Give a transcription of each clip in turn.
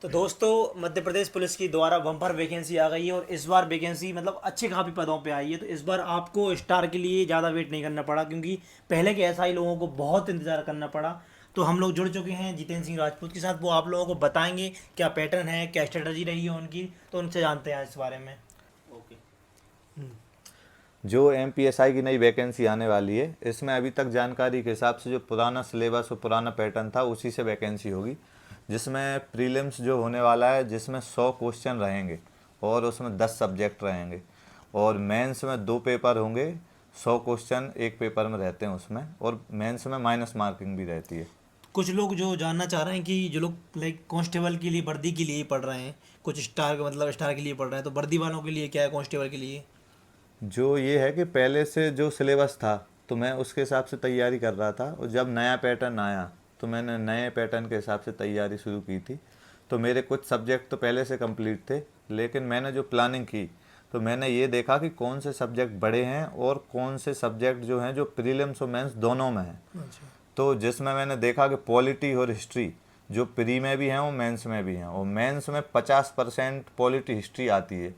तो दोस्तों, मध्य प्रदेश पुलिस की द्वारा बम्पर वैकेंसी आ गई है और इस बार वैकेंसी मतलब अच्छे काफ़ी पदों पे आई है। तो इस बार आपको स्टार के लिए ज़्यादा वेट नहीं करना पड़ा, क्योंकि पहले के एसआई लोगों को बहुत इंतज़ार करना पड़ा। तो हम लोग जुड़ चुके हैं जितेंद्र सिंह राजपूत के साथ। वो आप लोगों को बताएंगे क्या पैटर्न है, क्या स्ट्रेटजी रही है उनकी। तो उनसे जानते हैं इस बारे में। ओके। जो एमपीएसआई की नई वैकेंसी आने वाली है, इसमें अभी तक जानकारी के हिसाब से जो पुराना सिलेबस और पुराना पैटर्न था उसी से वैकेंसी होगी। जिसमें प्रीलिम्स जो होने वाला है, जिसमें 100 क्वेश्चन रहेंगे और उसमें 10 सब्जेक्ट रहेंगे। और मेंस में 2 पेपर होंगे, 100 क्वेश्चन एक पेपर में रहते हैं उसमें, और मेंस में माइनस मार्किंग भी रहती है। कुछ लोग जो जानना चाह रहे हैं कि जो लोग लाइक कांस्टेबल के लिए, वर्दी के लिए ही पढ़ रहे हैं, कुछ स्टार मतलब स्टार के लिए पढ़ रहे हैं, तो वर्दी वालों के लिए क्या है, कांस्टेबल के लिए। जो ये है कि पहले से जो सिलेबस था तो मैं उसके हिसाब से तैयारी कर रहा था, और जब नया पैटर्न आया तो मैंने नए पैटर्न के हिसाब से तैयारी शुरू की थी। तो मेरे कुछ सब्जेक्ट तो पहले से कंप्लीट थे, लेकिन मैंने जो प्लानिंग की तो मैंने ये देखा कि कौन से सब्जेक्ट बड़े हैं और कौन से सब्जेक्ट जो हैं जो प्रीलिम्स और मेंस दोनों में हैं। अच्छा। तो जिसमें मैंने देखा कि पॉलिटी और हिस्ट्री जो प्री में भी हैं वो मेंस में भी हैं, और मेंस में 50% पॉलिटी हिस्ट्री आती है,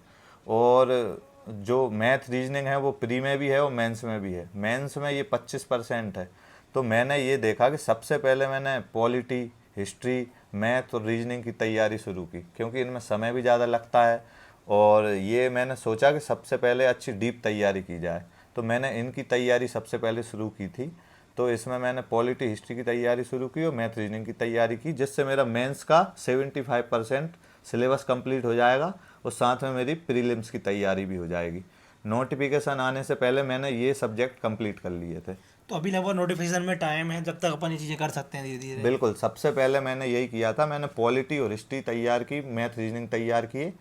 और जो मैथ रीजनिंग है वो प्री में भी है और मेंस में भी है। मेंस में ये 25% है। तो मैंने ये देखा कि सबसे पहले मैंने पॉलिटी, हिस्ट्री, मैथ और रीजनिंग की तैयारी शुरू की, क्योंकि इनमें समय भी ज़्यादा लगता है। और ये मैंने सोचा कि सबसे पहले अच्छी डीप तैयारी की जाए, तो मैंने इनकी तैयारी सबसे पहले शुरू की थी। तो इसमें मैंने पॉलिटी, हिस्ट्री की तैयारी शुरू की और मैथ रीजनिंग की तैयारी की, जिससे मेरा मेंस का 75% सिलेबस कंप्लीट हो जाएगा, और साथ में मेरी प्रीलिम्स की तैयारी भी हो जाएगी। नोटिफिकेशन आने से पहले मैंने ये सब्जेक्ट कंप्लीट कर लिए थे। तो अभी लगभग नोटिफिकेशन में टाइम है, जब तक अपन ये चीज़ें कर सकते हैं धीरे धीरे। बिल्कुल, सबसे पहले मैंने यही किया था, मैंने पॉलिटी और हिस्ट्री तैयार की, मैथ रीजनिंग तैयार किए,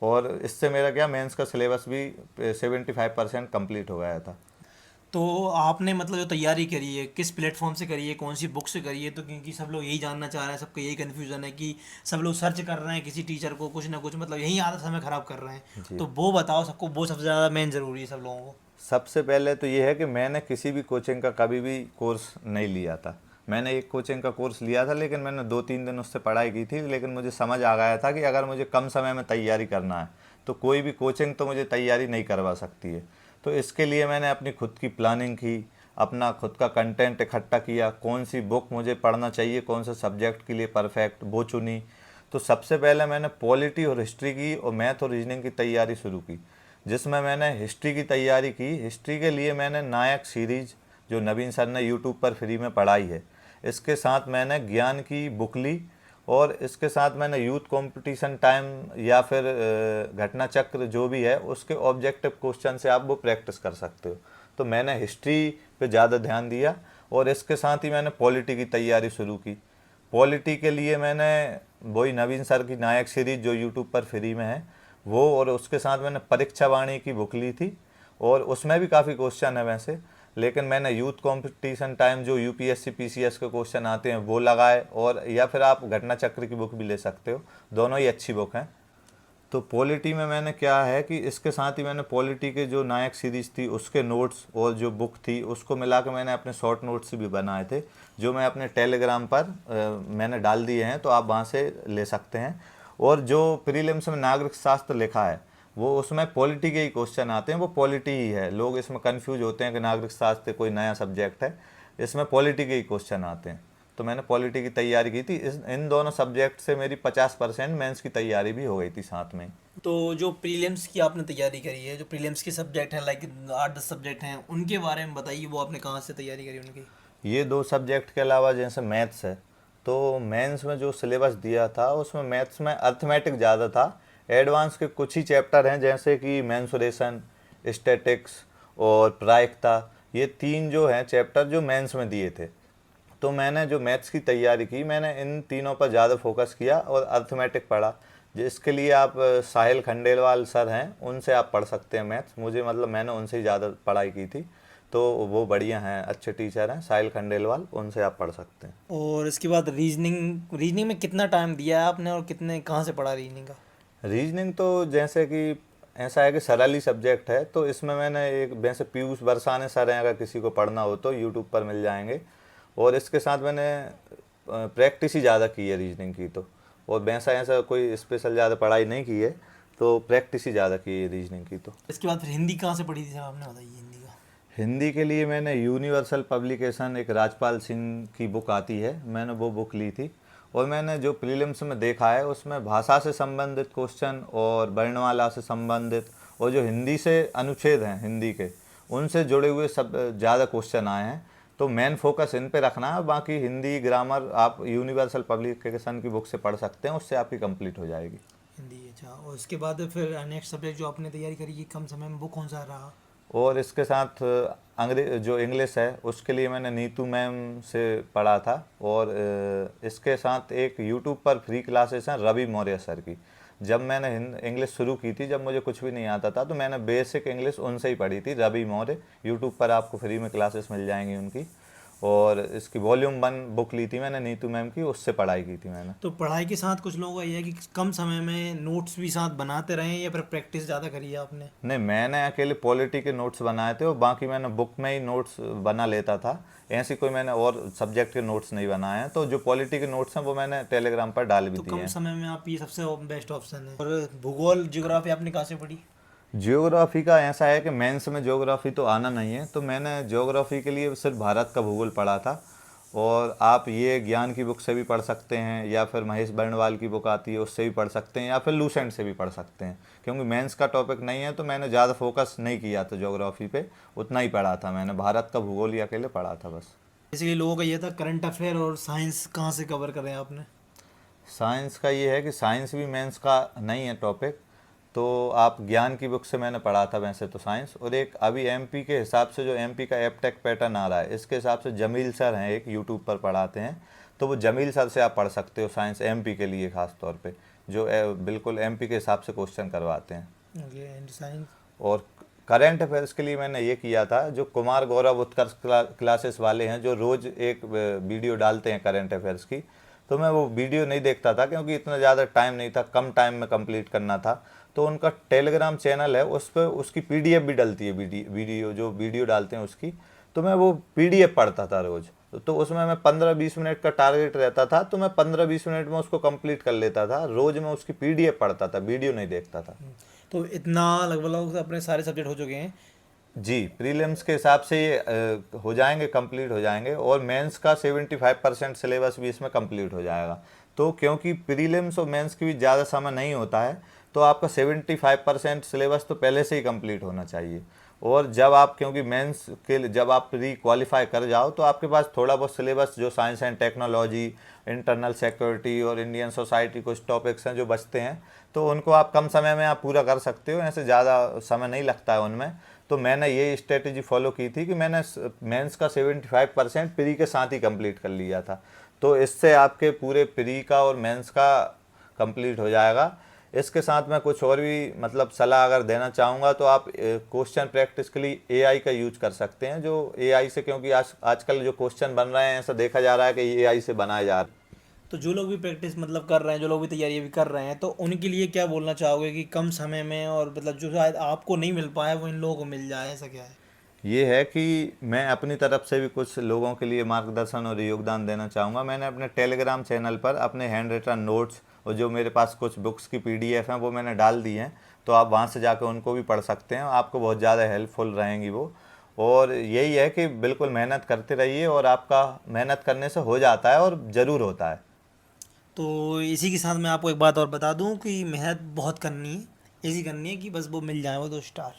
और इससे मेरा क्या मेंस का सिलेबस भी 75% कंप्लीट हो गया था। तो आपने मतलब जो तैयारी करी है किस प्लेटफॉर्म से करी है, कौन सी बुक से करी है? तो क्योंकि सब लोग यही जानना चाह रहे हैं, सबको यही कन्फ्यूज़न है कि सब लोग सर्च कर रहे हैं किसी टीचर को, कुछ ना कुछ मतलब यही आधा समय ख़राब कर रहे हैं। जी। तो वो बताओ सबको, वो सबसे ज़्यादा मेन ज़रूरी है सब लोगों को। सबसे पहले तो ये है कि मैंने किसी भी कोचिंग का कभी भी कोर्स नहीं लिया था। मैंने एक कोचिंग का कोर्स लिया था, लेकिन मैंने 2-3 दिन उससे पढ़ाई की थी, लेकिन मुझे समझ आ गया था कि अगर मुझे कम समय में तैयारी करना है तो कोई भी कोचिंग तो मुझे तैयारी नहीं करवा सकती है। तो इसके लिए मैंने अपनी खुद की प्लानिंग की, अपना खुद का कंटेंट इकट्ठा किया, कौन सी बुक मुझे पढ़ना चाहिए, कौन से सब्जेक्ट के लिए परफेक्ट, वो चुनी। तो सबसे पहले मैंने पॉलिटी और हिस्ट्री की और मैथ और रीजनिंग की तैयारी शुरू की, जिसमें मैंने हिस्ट्री की तैयारी की। हिस्ट्री के लिए मैंने नायक सीरीज, जो नवीन सर ने यूट्यूब पर फ्री में पढ़ाई है, इसके साथ मैंने ज्ञान की बुक ली, और इसके साथ मैंने यूथ कंपटीशन टाइम या फिर घटना चक्र जो भी है उसके ऑब्जेक्टिव क्वेश्चन से आप वो प्रैक्टिस कर सकते हो। तो मैंने हिस्ट्री पे ज़्यादा ध्यान दिया, और इसके साथ ही मैंने पॉलिटी की तैयारी शुरू की। पॉलिटी के लिए मैंने वही नवीन सर की नायक सीरीज जो यूट्यूब पर फ्री में है वो, और उसके साथ मैंने परीक्षा वाणी की बुक ली थी, और उसमें भी काफ़ी क्वेश्चन है वैसे। लेकिन मैंने यूथ कंपटीशन टाइम जो यूपीएससी पीसीएस के क्वेश्चन आते हैं वो लगाए, और या फिर आप घटना चक्र की बुक भी ले सकते हो, दोनों ही अच्छी बुक हैं। तो पॉलिटी में मैंने क्या है कि इसके साथ ही मैंने पॉलिटी के जो नायक सीरीज थी उसके नोट्स और जो बुक थी उसको मिला के मैंने अपने शॉर्ट नोट्स भी बनाए थे, जो मैं अपने टेलीग्राम पर मैंने डाल दिए हैं, तो आप वहाँ से ले सकते हैं। और जो प्रीलिम्स में नागरिक शास्त्र लिखा है वो उसमें पॉलिटी के ही क्वेश्चन आते हैं, वो पॉलिटी ही है। लोग इसमें कंफ्यूज होते हैं कि नागरिक शास्त्र कोई नया सब्जेक्ट है, इसमें पॉलिटी के ही क्वेश्चन आते हैं। तो मैंने पॉलिटी की तैयारी की थी, इस इन दोनों सब्जेक्ट से मेरी 50% मेंस की तैयारी भी हो गई थी साथ में। तो जो प्रीलिम्स की आपने तैयारी करी है, जो प्रीलिम्स के सब्जेक्ट हैं लाइक 8-10 सब्जेक्ट हैं, उनके बारे में बताइए, वो आपने कहाँ से तैयारी करी उनकी। ये 2 सब्जेक्ट के अलावा जैसे मैथ्स है, तो मेंस में जो सिलेबस दिया था उसमें मैथ्स में अर्थमेटिक ज़्यादा था। एडवांस के कुछ ही चैप्टर हैं, जैसे कि मेंसुरेशन, स्टैटिक्स और प्रायिकता, ये 3 जो हैं चैप्टर जो मेंस में दिए थे। तो मैंने जो मैथ्स की तैयारी की, मैंने इन तीनों पर ज़्यादा फोकस किया और अर्थमेटिक पढ़ा। जिसके लिए आप साहिल खंडेलवाल सर हैं, उनसे आप पढ़ सकते हैं मैथ्स। मुझे मतलब मैंने उनसे ही ज़्यादा पढ़ाई की थी, तो वो बढ़िया हैं, अच्छे टीचर हैं साहिल खंडेलवाल, उनसे आप पढ़ सकते हैं। और इसके बाद रीजनिंग, रीजनिंग में कितना टाइम दिया है आपने और कितने कहाँ से पढ़ा रीजनिंग का? रीजनिंग तो जैसे कि ऐसा है कि सरल ही सब्जेक्ट है, तो इसमें मैंने एक वैसे पीयूष बरसाने सर हैं, अगर किसी को पढ़ना हो तो यूट्यूब पर मिल जाएंगे। और इसके साथ मैंने प्रैक्टिस ही ज़्यादा की है रीजनिंग की। तो और वैसा ऐसा कोई स्पेशल ज़्यादा पढ़ाई नहीं की है, तो प्रैक्टिस ही ज़्यादा की है रीजनिंग की। तो इसके बाद फिर हिंदी कहाँ से पढ़ी थी सर आपने, बताइए हिंदी का। हिंदी के लिए मैंने यूनिवर्सल पब्लिकेशन, एक राजपाल सिंह की बुक आती है, मैंने वो बुक ली थी। और मैंने जो प्रीलिम्स में देखा है उसमें भाषा से संबंधित क्वेश्चन और वर्णमाला से संबंधित और जो हिंदी से अनुच्छेद हैं हिंदी के, उनसे जुड़े हुए सब ज़्यादा क्वेश्चन आए हैं। तो मेन फोकस इन पे रखना है, बाकी हिंदी ग्रामर आप यूनिवर्सल पब्लिकेशन की बुक से पढ़ सकते हैं, उससे आपकी कंप्लीट हो जाएगी हिंदी। अच्छा, और उसके बाद फिर नेक्स्ट सब्जेक्ट जो आपने तैयारी करी है कम समय में, वो कौन सा रहा? और इसके साथ अंग्रेज जो इंग्लिश है उसके लिए मैंने नीतू मैम से पढ़ा था। और इसके साथ एक यूट्यूब पर फ्री क्लासेस हैं रवि मौर्य सर की। जब मैंने इंग्लिश शुरू की थी, जब मुझे कुछ भी नहीं आता था, तो मैंने बेसिक इंग्लिश उनसे ही पढ़ी थी, रवि मौर्य। यूट्यूब पर आपको फ्री में क्लासेस मिल जाएंगी उनकी। और इसकी वॉल्यूम 1 बुक ली थी मैंने नीतू मैम की, उससे पढ़ाई की थी मैंने। तो पढ़ाई के साथ कुछ लोगों का ये है कि कम समय में नोट्स भी साथ बनाते रहें, या फिर प्रैक्टिस ज़्यादा करी है आपने? नहीं, मैंने अकेले पॉलिटी के नोट्स बनाए थे और बाकी मैंने बुक में ही नोट्स बना लेता था। ऐसी कोई मैंने और सब्जेक्ट के नोट्स नहीं बनाए हैं। तो जो पॉलिटी के नोट्स हैं वो मैंने टेलीग्राम पर डाल भी तो दिए कम हैं। समय में आप, ये सबसे बेस्ट ऑप्शन है। और भूगोल ज्योग्राफी आपने कहाँ से पढ़ी? ज्योग्राफी का ऐसा है कि मेंस में ज्योग्राफी तो आना नहीं है, तो मैंने ज्योग्राफी के लिए सिर्फ भारत का भूगोल पढ़ा था। और आप ये ज्ञान की बुक से भी पढ़ सकते हैं, या फिर महेश बर्णवाल की बुक आती है उससे भी पढ़ सकते हैं, या फिर लूसेंट से भी पढ़ सकते हैं। क्योंकि मेंस का टॉपिक नहीं है तो मैंने ज़्यादा फोकस नहीं किया था ज्योग्राफी पे, उतना ही पढ़ा था मैंने, भारत का भूगोल ही अकेले पढ़ा था बस। इसलिए लोगों का ये था करंट अफेयर और साइंस कहाँ से कवर करें आपने? साइंस का ये है कि साइंस भी मेंस का नहीं है टॉपिक, तो आप ज्ञान की बुक से मैंने पढ़ा था वैसे तो साइंस। और एक अभी एमपी के हिसाब से जो एमपी का एपटेक पैटर्न आ रहा है, इसके हिसाब से जमील सर हैं, एक यूट्यूब पर पढ़ाते हैं, तो वो जमील सर से आप पढ़ सकते हो साइंस एमपी के लिए ख़ास तौर पे, जो बिल्कुल एमपी के हिसाब से क्वेश्चन करवाते हैं। Okay, and science. और करंट अफेयर्स के लिए मैंने ये किया था, जो कुमार गौरव उत्कर्ष क्लासेस वाले हैं, जो रोज़ एक वीडियो डालते हैं करंट अफेयर्स की, तो मैं वो वीडियो नहीं देखता था क्योंकि इतना ज़्यादा टाइम नहीं था, कम टाइम में कंप्लीट करना था। तो उनका टेलीग्राम चैनल है, उस पर उसकी पीडीएफ भी डलती है, वीडियो जो वीडियो डालते हैं उसकी, तो मैं वो पीडीएफ पढ़ता था रोज़। तो उसमें मैं 15-20 मिनट का टारगेट रहता था, तो मैं 15-20 मिनट में उसको कंप्लीट कर लेता था। रोज़ मैं उसकी पीडीएफ पढ़ता था, वीडियो नहीं देखता था। तो इतना लगभग अपने सारे सब्जेक्ट हो चुके हैं? जी, प्रीलिम्स के हिसाब से ये हो जाएंगे, कंप्लीट हो जाएंगे। और मेंस का 75% सिलेबस भी इसमें कंप्लीट हो जाएगा। तो क्योंकि प्रीलिम्स और मेंस की भी ज़्यादा समय नहीं होता है, तो आपका 75% सिलेबस तो पहले से ही कंप्लीट होना चाहिए। और जब आप, क्योंकि मेंस के लिए जब आप प्री क्वालिफाई कर जाओ, तो आपके पास थोड़ा बहुत सिलेबस जो science and technology, internal security और इंडियन सोसाइटी, कुछ टॉपिक्स हैं जो बचते हैं, तो उनको आप कम समय में आप पूरा कर सकते हो, ऐसे ज़्यादा समय नहीं लगता है उनमें। तो मैंने ये स्ट्रेटेजी फॉलो की थी कि मैंने मेंस का 75% प्री के साथ ही कंप्लीट कर लिया था। तो इससे आपके पूरे प्री का और मेंस का कंप्लीट हो जाएगा। इसके साथ मैं कुछ और भी मतलब सलाह अगर देना चाहूँगा, तो आप क्वेश्चन प्रैक्टिस के लिए एआई का यूज कर सकते हैं। जो एआई से, क्योंकि आजकल जो क्वेश्चन बन रहे हैं, ऐसा देखा जा रहा है कि एआई से बनाए जा रहे हैं। तो जो लोग भी प्रैक्टिस मतलब कर रहे हैं, जो लोग भी तैयारी भी कर रहे हैं, तो उनके लिए क्या बोलना चाहोगे कि कम समय में, और मतलब जो शायद आपको नहीं मिल पाया वो इन लोगों को मिल जाए, ऐसा क्या है? ये है कि मैं अपनी तरफ से भी कुछ लोगों के लिए मार्गदर्शन और योगदान देना चाहूँगा। मैंने अपने टेलीग्राम चैनल पर अपने हैंड रिटन नोट्स और जो मेरे पास कुछ बुक्स की पीडीएफ हैं वो मैंने डाल दी हैं, तो आप वहाँ से जाकर उनको भी पढ़ सकते हैं, आपको बहुत ज़्यादा हेल्पफुल रहेंगी वो। और यही है कि बिल्कुल मेहनत करते रहिए, और आपका मेहनत करने से हो जाता है, और ज़रूर होता है। तो इसी के साथ मैं आपको एक बात और बता दूं कि मेहनत बहुत करनी है, ऐसी करनी है कि बस वो मिल जाए, वो 2 स्टार।